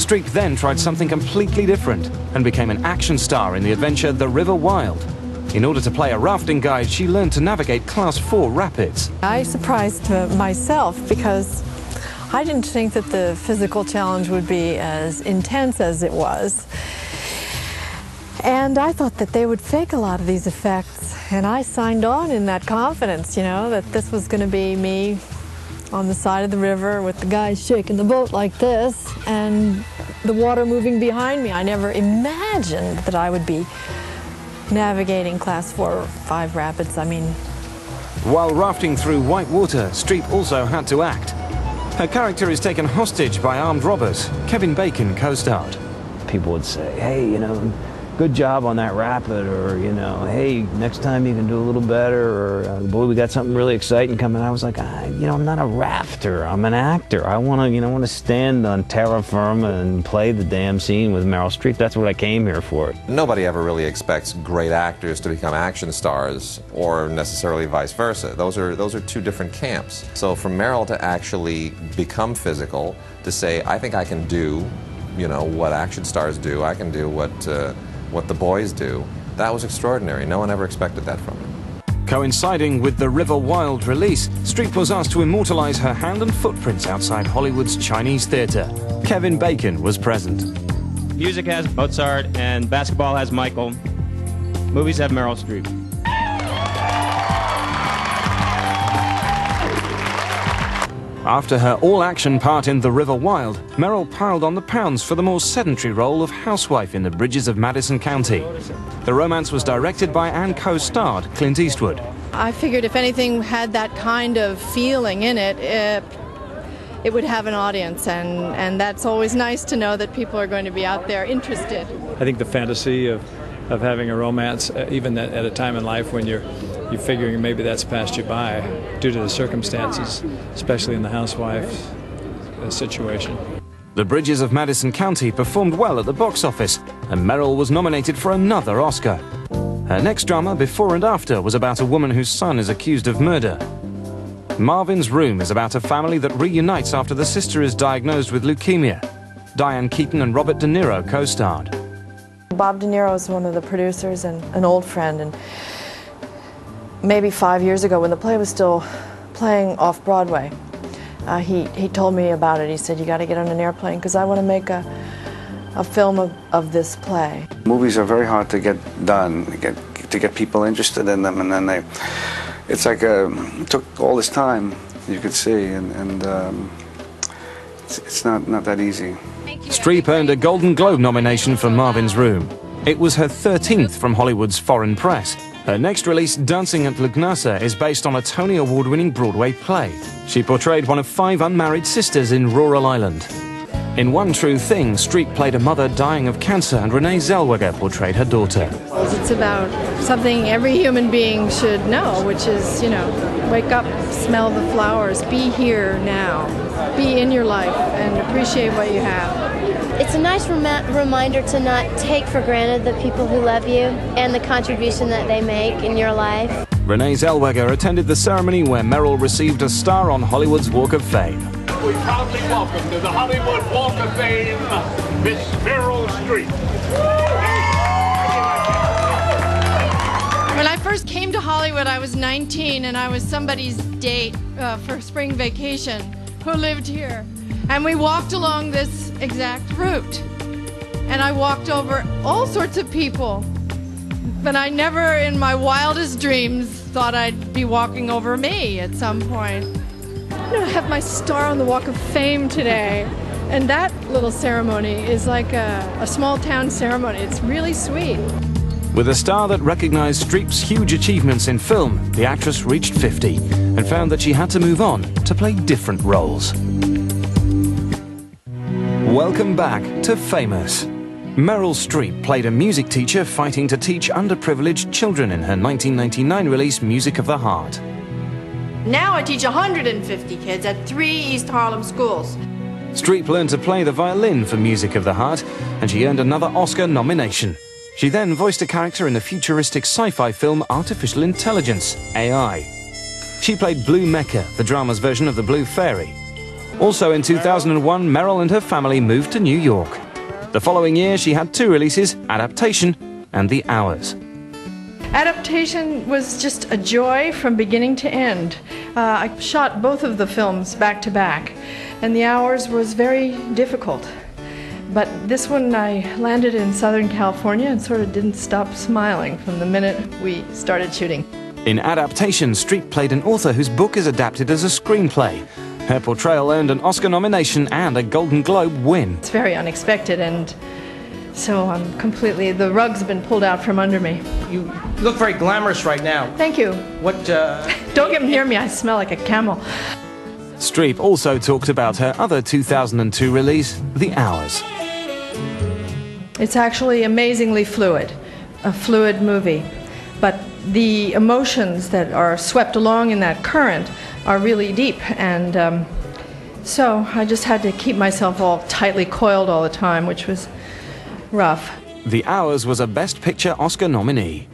Streep then tried something completely different and became an action star in the adventure The River Wild. In order to play a rafting guide, she learned to navigate Class 4 rapids. I surprised myself because I didn't think that the physical challenge would be as intense as it was. And I thought that they would fake a lot of these effects. And I signed on in that confidence, you know, that this was going to be me on the side of the river with the guys shaking the boat like this and the water moving behind me. I never imagined that I would be navigating Class 4 or 5 rapids. I mean... While rafting through white water, Streep also had to act. Her character is taken hostage by armed robbers. Kevin Bacon co-starred. People would say, hey, you know, good job on that rapid, or, you know, hey, next time you can do a little better, or, boy, we got something really exciting coming. I was like, you know, I'm not a rafter, I'm an actor. I want to, you know, want to stand on terra firma and play the damn scene with Meryl Streep. That's what I came here for. Nobody ever really expects great actors to become action stars, or necessarily vice versa. Those are two different camps. So for Meryl to actually become physical, to say, I think I can do, you know, what action stars do, I can do what the boys do, that was extraordinary. No one ever expected that from her. Coinciding with the River Wild release, Streep was asked to immortalize her hand and footprints outside Hollywood's Chinese theater. Kevin Bacon was present. Music has Mozart and basketball has Michael. Movies have Meryl Streep. After her all-action part in The River Wild, Meryl piled on the pounds for the more sedentary role of housewife in The Bridges of Madison County. The romance was directed by and co-starred Clint Eastwood. I figured if anything had that kind of feeling in it, it would have an audience, and that's always nice to know that people are going to be out there interested. I think the fantasy of having a romance, even at a time in life when you're figuring maybe that's passed you by due to the circumstances, especially in the housewife situation. The Bridges of Madison County performed well at the box office, and Meryl was nominated for another Oscar. Her next drama, Before and After, was about a woman whose son is accused of murder. Marvin's Room is about a family that reunites after the sister is diagnosed with leukemia. Diane Keaton and Robert De Niro co-starred. Bob De Niro is one of the producers and an old friend, and maybe 5 years ago when the play was still playing off-Broadway, he told me about it. He said, you got to get on an airplane because I want to make a film of this play. Movies are very hard to get done, to get people interested in them, and then it's like it took all this time, you could see, and it's not that easy. Streep earned a Golden Globe nomination for Marvin's Room. It was her 13th from Hollywood's foreign press. Her next release, Dancing at Lugnasa, is based on a Tony Award-winning Broadway play. She portrayed one of 5 unmarried sisters in rural Ireland. In One True Thing, Streep played a mother dying of cancer, and Renee Zellweger portrayed her daughter. It's about something every human being should know, which is, you know, wake up, smell the flowers, be here now, be in your life, and appreciate what you have. It's a nice reminder to not take for granted the people who love you and the contribution that they make in your life. Renee Zellweger attended the ceremony where Meryl received a star on Hollywood's Walk of Fame. We proudly welcome to the Hollywood Walk of Fame, Miss Meryl Streep. When I first came to Hollywood, I was 19, and I was somebody's date for spring vacation who lived here. And we walked along this exact route. And I walked over all sorts of people. But I never in my wildest dreams thought I'd be walking over me at some point. I'm gonna have my star on the Walk of Fame today. And that little ceremony is like a small town ceremony. It's really sweet. With a star that recognized Streep's huge achievements in film, the actress reached 50 and found that she had to move on to play different roles. Welcome back to Famous. Meryl Streep played a music teacher fighting to teach underprivileged children in her 1999 release Music of the Heart. Now I teach 150 kids at 3 East Harlem schools. Streep learned to play the violin for Music of the Heart, and she earned another Oscar nomination. She then voiced a character in the futuristic sci-fi film Artificial Intelligence, AI. She played Blue Mecha, the drama's version of the Blue Fairy. Also in 2001, Meryl and her family moved to New York. The following year, she had two releases, Adaptation and The Hours. Adaptation was just a joy from beginning to end. I shot both of the films back to back, and The Hours was very difficult. But this one, I landed in Southern California and sort of didn't stop smiling from the minute we started shooting. In Adaptation, Streep played an author whose book is adapted as a screenplay. Her portrayal earned an Oscar nomination and a Golden Globe win. It's very unexpected, and so I'm completely, the rug's been pulled out from under me. You look very glamorous right now. Thank you. What, Don't get near me, I smell like a camel. Streep also talked about her other 2002 release, The Hours. It's actually amazingly fluid, a fluid movie. But the emotions that are swept along in that current are really deep, and so I just had to keep myself all tightly coiled all the time, which was rough. The Hours was a Best Picture Oscar nominee.